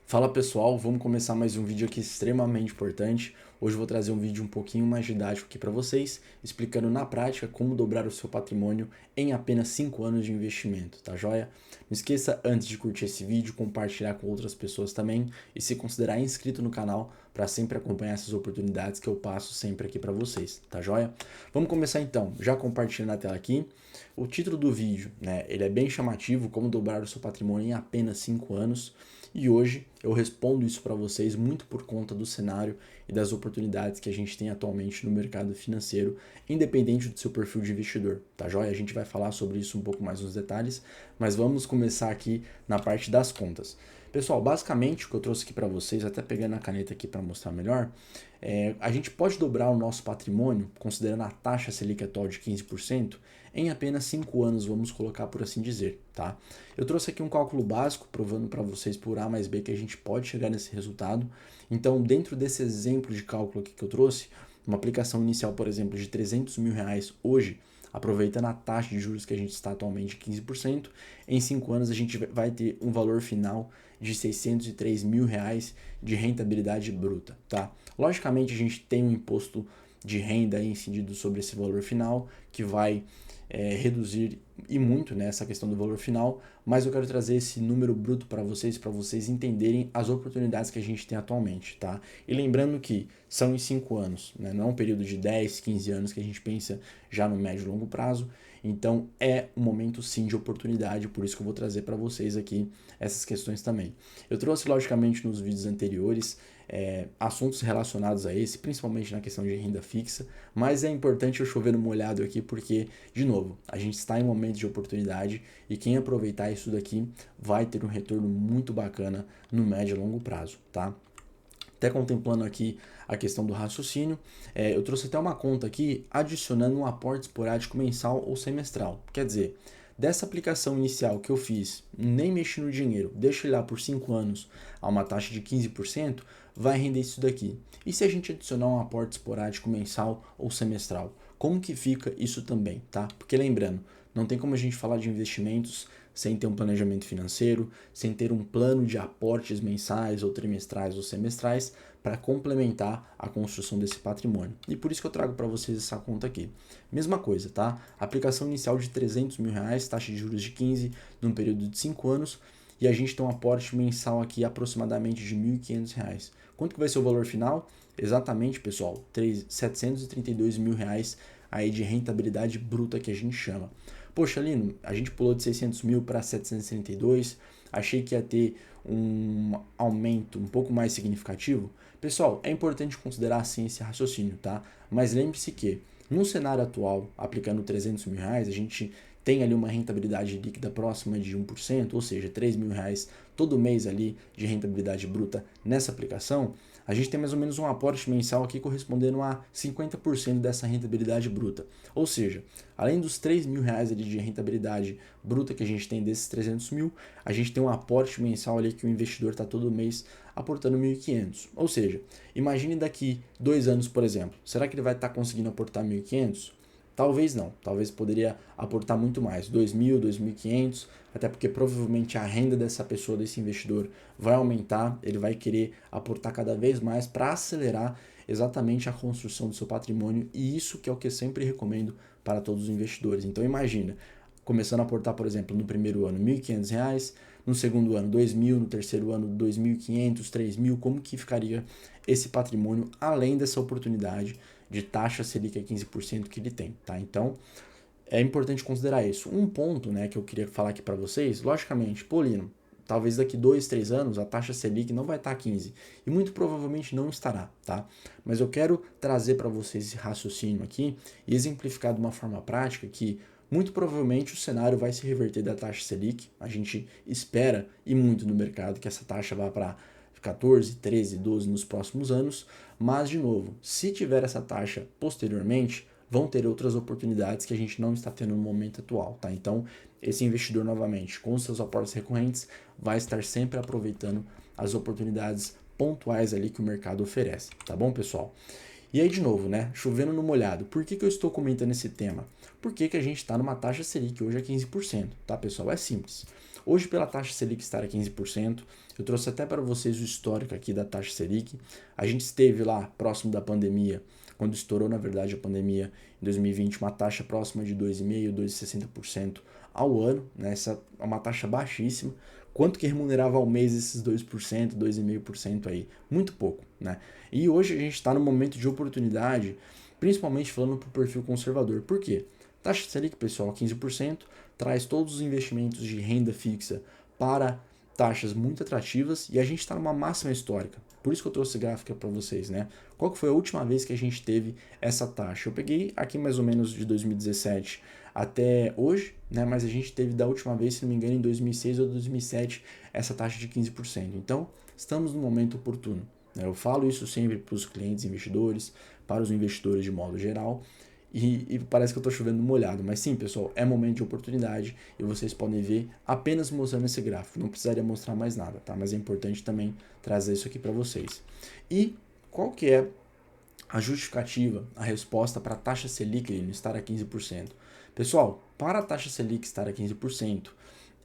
Fala pessoal, vamos começar mais um vídeo aqui extremamente importante. Hoje eu vou trazer um vídeo um pouquinho mais didático aqui para vocês, explicando na prática como dobrar o seu patrimônio em apenas 5 anos de investimento, tá joia? Não esqueça antes de curtir esse vídeo, compartilhar com outras pessoas também e se considerar inscrito no canal para sempre acompanhar essas oportunidades que eu passo sempre aqui para vocês, tá joia? Vamos começar então, já compartilhando a tela aqui. O título do vídeo, né, ele é bem chamativo, como dobrar o seu patrimônio em apenas 5 anos. E hoje eu respondo isso para vocês muito por conta do cenário e das oportunidades que a gente tem atualmente no mercado financeiro, independente do seu perfil de investidor, tá joia? A gente vai falar sobre isso um pouco mais nos detalhes, mas vamos começar aqui na parte das contas. Pessoal, basicamente o que eu trouxe aqui para vocês, até pegando a caneta aqui para mostrar melhor, a gente pode dobrar o nosso patrimônio, considerando a taxa Selic atual de 15%, em apenas 5 anos, vamos colocar por assim dizer, tá? Eu trouxe aqui um cálculo básico, provando para vocês por A mais B que a gente pode chegar nesse resultado. Então, dentro desse exemplo de cálculo aqui que eu trouxe, uma aplicação inicial, por exemplo, de R$ 300 mil hoje, aproveitando a taxa de juros que a gente está atualmente, 15%, em 5 anos a gente vai ter um valor final de R$ 603 mil de rentabilidade bruta, tá? Logicamente, a gente tem um imposto de renda incidido sobre esse valor final, que vai reduzir e muito nessa questão do valor final, mas eu quero trazer esse número bruto para vocês entenderem as oportunidades que a gente tem atualmente, tá? E lembrando que são em 5 anos, né? Não é um período de 10, 15 anos que a gente pensa já no médio e longo prazo, então é um momento sim de oportunidade, por isso que eu vou trazer para vocês aqui essas questões também. Eu trouxe logicamente nos vídeos anteriores assuntos relacionados a esse, principalmente na questão de renda fixa, mas é importante eu chover no molhado aqui porque, de novo, a gente está em momento de oportunidade e quem aproveitar isso daqui vai ter um retorno muito bacana no médio e longo prazo, tá? Até contemplando aqui a questão do raciocínio, eu trouxe até uma conta aqui adicionando um aporte esporádico mensal ou semestral. Quer dizer, dessa aplicação inicial que eu fiz, nem mexi no dinheiro, deixa ele lá por 5 anos a uma taxa de 15%, vai render isso daqui. E se a gente adicionar um aporte esporádico mensal ou semestral? Como que fica isso também, tá? Porque lembrando, não tem como a gente falar de investimentos sem ter um planejamento financeiro, sem ter um plano de aportes mensais ou trimestrais ou semestrais para complementar a construção desse patrimônio. E por isso que eu trago para vocês essa conta aqui. Mesma coisa, tá? Aplicação inicial de R$ 300 mil, taxa de juros de 15 num período de 5 anos, e a gente tem um aporte mensal aqui aproximadamente de R$ 1.500. Quanto que vai ser o valor final? Exatamente, pessoal, R$ 732 mil aí de rentabilidade bruta que a gente chama. Poxa, Lino, a gente pulou de 600 mil para 732, achei que ia ter um aumento um pouco mais significativo. Pessoal, é importante considerar assim esse raciocínio, tá? Mas lembre-se que, no cenário atual, aplicando 300 mil reais, a gente tem ali uma rentabilidade líquida próxima de 1%, ou seja, 3 mil reais todo mês ali de rentabilidade bruta nessa aplicação, a gente tem mais ou menos um aporte mensal aqui correspondendo a 50% dessa rentabilidade bruta. Ou seja, além dos 3 mil reais ali de rentabilidade bruta que a gente tem desses 300 mil, a gente tem um aporte mensal ali que o investidor está todo mês aportando 1.500. Ou seja, imagine daqui 2 anos, por exemplo, será que ele vai estar conseguindo aportar 1.500? Talvez não, talvez poderia aportar muito mais, 2.000, 2.500, até porque provavelmente a renda dessa pessoa, desse investidor, vai aumentar, ele vai querer aportar cada vez mais para acelerar exatamente a construção do seu patrimônio, e isso que é o que eu sempre recomendo para todos os investidores. Então imagina, começando a aportar, por exemplo, no primeiro ano R$ 1.500, no segundo ano 2.000, no terceiro ano 2.500, 3.000, como que ficaria esse patrimônio além dessa oportunidade de taxa Selic a 15% que ele tem, tá? Então, é importante considerar isso. Um ponto, né, que eu queria falar aqui para vocês, logicamente, Polino, talvez daqui 2, 3 anos a taxa Selic não vai estar 15 e muito provavelmente não estará, tá? Mas eu quero trazer para vocês esse raciocínio aqui e exemplificar de uma forma prática que muito provavelmente o cenário vai se reverter da taxa Selic. A gente espera e muito no mercado que essa taxa vá para 14, 13, 12 nos próximos anos, mas de novo, se tiver essa taxa posteriormente, vão ter outras oportunidades que a gente não está tendo no momento atual, tá? Então, esse investidor novamente, com os seus aportes recorrentes, vai estar sempre aproveitando as oportunidades pontuais ali que o mercado oferece, tá bom, pessoal? E aí, de novo, né? Chovendo no molhado. Por que eu estou comentando esse tema? Porque que a gente está numa taxa Selic hoje a 15%, tá, pessoal? É simples. Hoje, pela taxa Selic estar a 15%, eu trouxe até para vocês o histórico aqui da taxa Selic. A gente esteve lá próximo da pandemia, quando estourou, na verdade, a pandemia em 2020, uma taxa próxima de 2,5%, 2,60% ao ano, né? Essa é uma taxa baixíssima. Quanto que remunerava ao mês esses 2%, 2,5% aí? Muito pouco, né? E hoje a gente está no momento de oportunidade, principalmente falando para o perfil conservador. Por quê? Taxa Selic, pessoal, 15%, traz todos os investimentos de renda fixa para taxas muito atrativas e a gente está numa máxima histórica. Por isso que eu trouxe gráfica para vocês, né? Qual que foi a última vez que a gente teve essa taxa? Eu peguei aqui mais ou menos de 2017 até hoje, né? Mas a gente teve da última vez, se não me engano, em 2006 ou 2007, essa taxa de 15%. Então, estamos no momento oportuno. Eu falo isso sempre para os clientes investidores, para os investidores de modo geral, e parece que eu estou chovendo molhado, mas sim, pessoal, é momento de oportunidade e vocês podem ver apenas mostrando esse gráfico, não precisaria mostrar mais nada, tá? Mas é importante também trazer isso aqui para vocês. E qual que é a justificativa, a resposta para a taxa Selic estar a 15%? Pessoal, para a taxa Selic estar a 15%,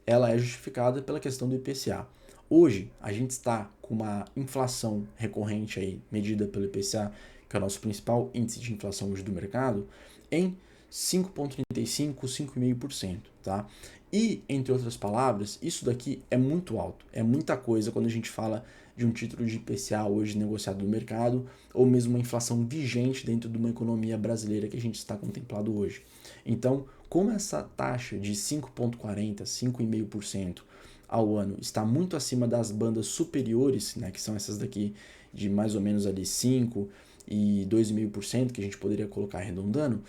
ela é justificada pela questão do IPCA. Hoje, a gente está com uma inflação recorrente aí, medida pelo IPCA, que é o nosso principal índice de inflação hoje do mercado, em 5,35%, 5,5%, tá? E, entre outras palavras, isso daqui é muito alto, é muita coisa quando a gente fala de um título de IPCA hoje negociado no mercado, ou mesmo uma inflação vigente dentro de uma economia brasileira que a gente está contemplado hoje. Então, como essa taxa de 5,40%, 5,5% ao ano está muito acima das bandas superiores, né, que são essas daqui de mais ou menos ali 5% e 2,5%, que a gente poderia colocar arredondando,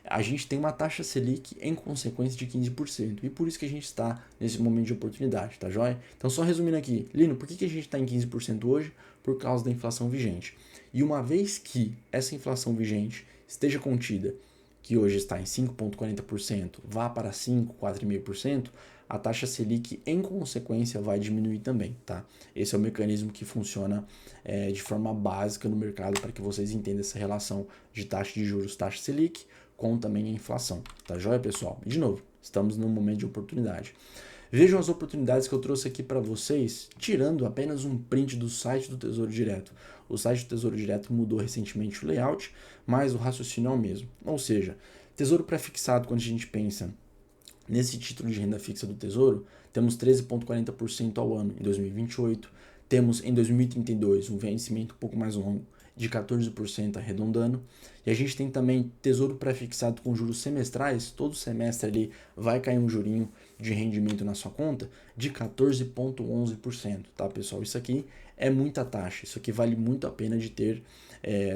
a gente tem uma taxa Selic em consequência de 15%. E por isso que a gente está nesse momento de oportunidade, tá joia? Então, só resumindo aqui, Lino, por que a gente está em 15% hoje? Por causa da inflação vigente. E uma vez que essa inflação vigente esteja contida, que hoje está em 5,40%, vá para 5%, 4,5%, a taxa Selic, em consequência, vai diminuir também, tá? Esse é o mecanismo que funciona de forma básica no mercado para que vocês entendam essa relação de taxa de juros, taxa Selic, com também a inflação, tá joia, pessoal? E, de novo, estamos num momento de oportunidade. Vejam as oportunidades que eu trouxe aqui para vocês, tirando apenas um print do site do Tesouro Direto. O site do Tesouro Direto mudou recentemente o layout, mas o raciocínio é o mesmo. Ou seja, Tesouro pré-fixado, quando a gente pensa nesse título de renda fixa do Tesouro, temos 13,40% ao ano em 2028, temos em 2032 um vencimento um pouco mais longo de 14% arredondando, e a gente tem também Tesouro pré-fixado com juros semestrais, todo semestre ali vai cair um jurinho de rendimento na sua conta de 14,11%, tá, pessoal? Isso aqui é muita taxa, isso aqui vale muito a pena de ter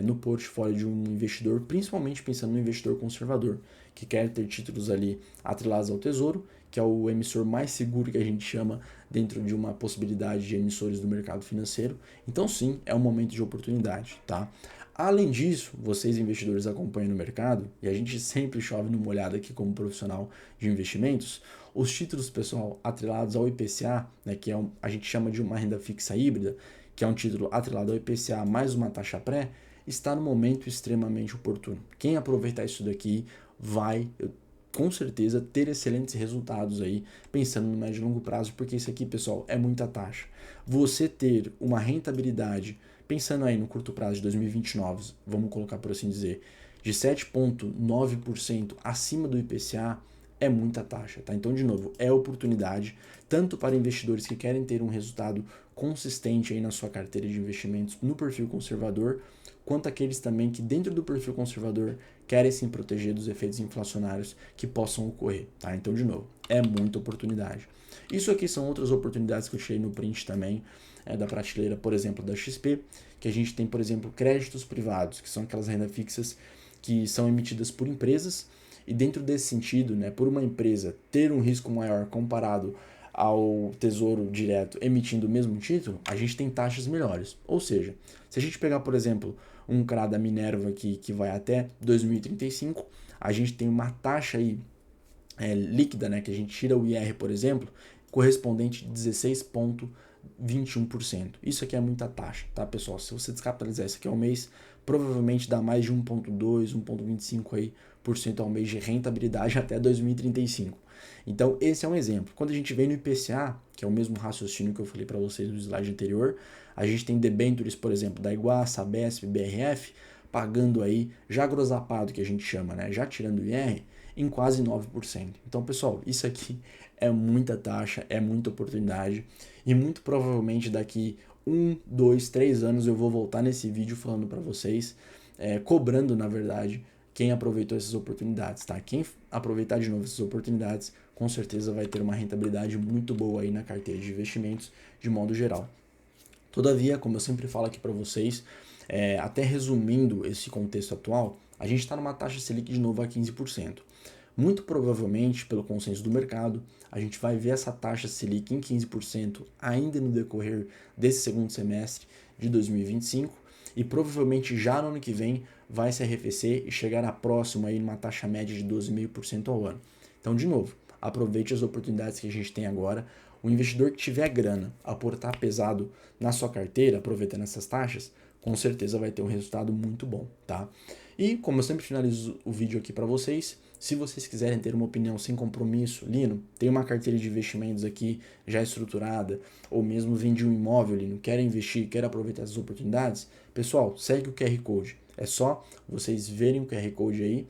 no portfólio de um investidor, principalmente pensando no investidor conservador, que quer ter títulos ali atrelados ao Tesouro, que é o emissor mais seguro que a gente chama dentro de uma possibilidade de emissores do mercado financeiro. Então sim, é um momento de oportunidade, tá? Além disso, vocês investidores acompanham no mercado, e a gente sempre chove numa olhada aqui como profissional de investimentos, os títulos, pessoal, atrelados ao IPCA, né, que a gente chama de uma renda fixa híbrida, que é um título atrelado ao IPCA mais uma taxa pré, está no momento extremamente oportuno. Quem aproveitar isso daqui vai, com certeza, ter excelentes resultados aí, pensando no médio e longo prazo, porque isso aqui, pessoal, é muita taxa. Você ter uma rentabilidade, pensando aí no curto prazo de 2029, vamos colocar por assim dizer, de 7,9% acima do IPCA, é muita taxa, tá? Então, de novo, é oportunidade, tanto para investidores que querem ter um resultado consistente aí na sua carteira de investimentos no perfil conservador, quanto aqueles também que dentro do perfil conservador querem se proteger dos efeitos inflacionários que possam ocorrer, tá? Então, de novo, é muita oportunidade. Isso aqui são outras oportunidades que eu tirei no print também, da prateleira, por exemplo, da XP, que a gente tem, por exemplo, créditos privados, que são aquelas rendas fixas que são emitidas por empresas, e dentro desse sentido, né, por uma empresa ter um risco maior comparado ao Tesouro Direto emitindo o mesmo título, a gente tem taxas melhores. Ou seja, se a gente pegar, por exemplo, um CRA da Minerva aqui, que vai até 2035, a gente tem uma taxa aí líquida, né, que a gente tira o IR, por exemplo, correspondente de 16,21%. Isso aqui é muita taxa, tá, pessoal? Se você descapitalizar isso aqui ao mês, provavelmente dá mais de 1,2, 1,25 aí por cento ao mês de rentabilidade até 2035. Então, esse é um exemplo. Quando a gente vem no IPCA, que é o mesmo raciocínio que eu falei para vocês no slide anterior, a gente tem debêntures, por exemplo, da Iguá, Sabesp, BRF, pagando aí, já grosapado que a gente chama, né? Já tirando o IR, em quase 9%. Então, pessoal, isso aqui é muita taxa, é muita oportunidade e muito provavelmente daqui 1, 2, 3 anos eu vou voltar nesse vídeo falando para vocês, cobrando, na verdade, quem aproveitou essas oportunidades, tá? Quem aproveitar de novo essas oportunidades, com certeza vai ter uma rentabilidade muito boa aí na carteira de investimentos de modo geral. Todavia, como eu sempre falo aqui para vocês, até resumindo esse contexto atual, a gente está numa taxa Selic de novo a 15%. Muito provavelmente, pelo consenso do mercado, a gente vai ver essa taxa Selic em 15% ainda no decorrer desse segundo semestre de 2025 e provavelmente já no ano que vem vai se arrefecer e chegar a próximo aí numa taxa média de 12,5% ao ano. Então, de novo, aproveite as oportunidades que a gente tem agora. O investidor que tiver grana, aportar pesado na sua carteira, aproveitando essas taxas, com certeza vai ter um resultado muito bom, tá? E como eu sempre finalizo o vídeo aqui para vocês, se vocês quiserem ter uma opinião sem compromisso, Lino, tem uma carteira de investimentos aqui já estruturada, ou mesmo vende um imóvel, Lino, quer investir, quer aproveitar essas oportunidades, pessoal, segue o QR Code. É só vocês verem o QR Code aí,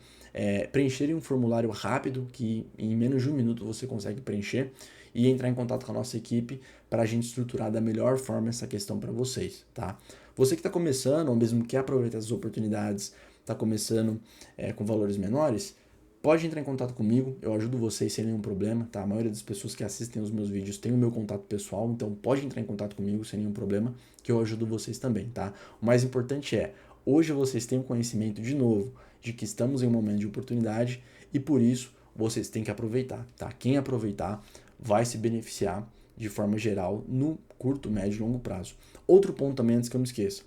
preencherem um formulário rápido, que em menos de 1 minuto você consegue preencher, e entrar em contato com a nossa equipe para a gente estruturar da melhor forma essa questão para vocês, tá? Você que está começando, ou mesmo quer aproveitar essas oportunidades, está começando com valores menores, pode entrar em contato comigo, eu ajudo vocês sem nenhum problema, tá? A maioria das pessoas que assistem os meus vídeos tem o meu contato pessoal, então pode entrar em contato comigo sem nenhum problema, que eu ajudo vocês também, tá? O mais importante hoje vocês têm o conhecimento de novo de que estamos em um momento de oportunidade e por isso vocês têm que aproveitar, tá? Quem aproveitar vai se beneficiar de forma geral no curto, médio e longo prazo. Outro ponto também, antes que eu me esqueça,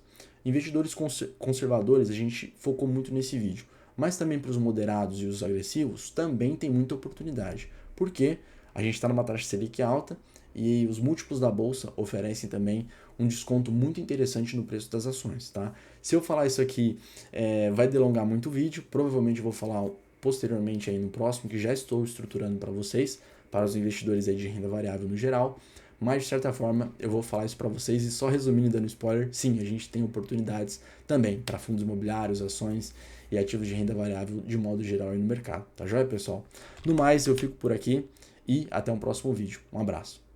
investidores conservadores, a gente focou muito nesse vídeo, mas também para os moderados e os agressivos também tem muita oportunidade, porque a gente está numa taxa Selic alta e os múltiplos da bolsa oferecem também um desconto muito interessante no preço das ações, tá? Se eu falar isso aqui, vai delongar muito o vídeo, provavelmente eu vou falar posteriormente aí no próximo, que já estou estruturando para vocês, para os investidores aí de renda variável no geral, mas de certa forma eu vou falar isso para vocês e só resumindo e dando spoiler, sim, a gente tem oportunidades também para fundos imobiliários, ações e ativos de renda variável de modo geral aí no mercado, tá joia, pessoal? No mais, eu fico por aqui e até um próximo vídeo. Um abraço.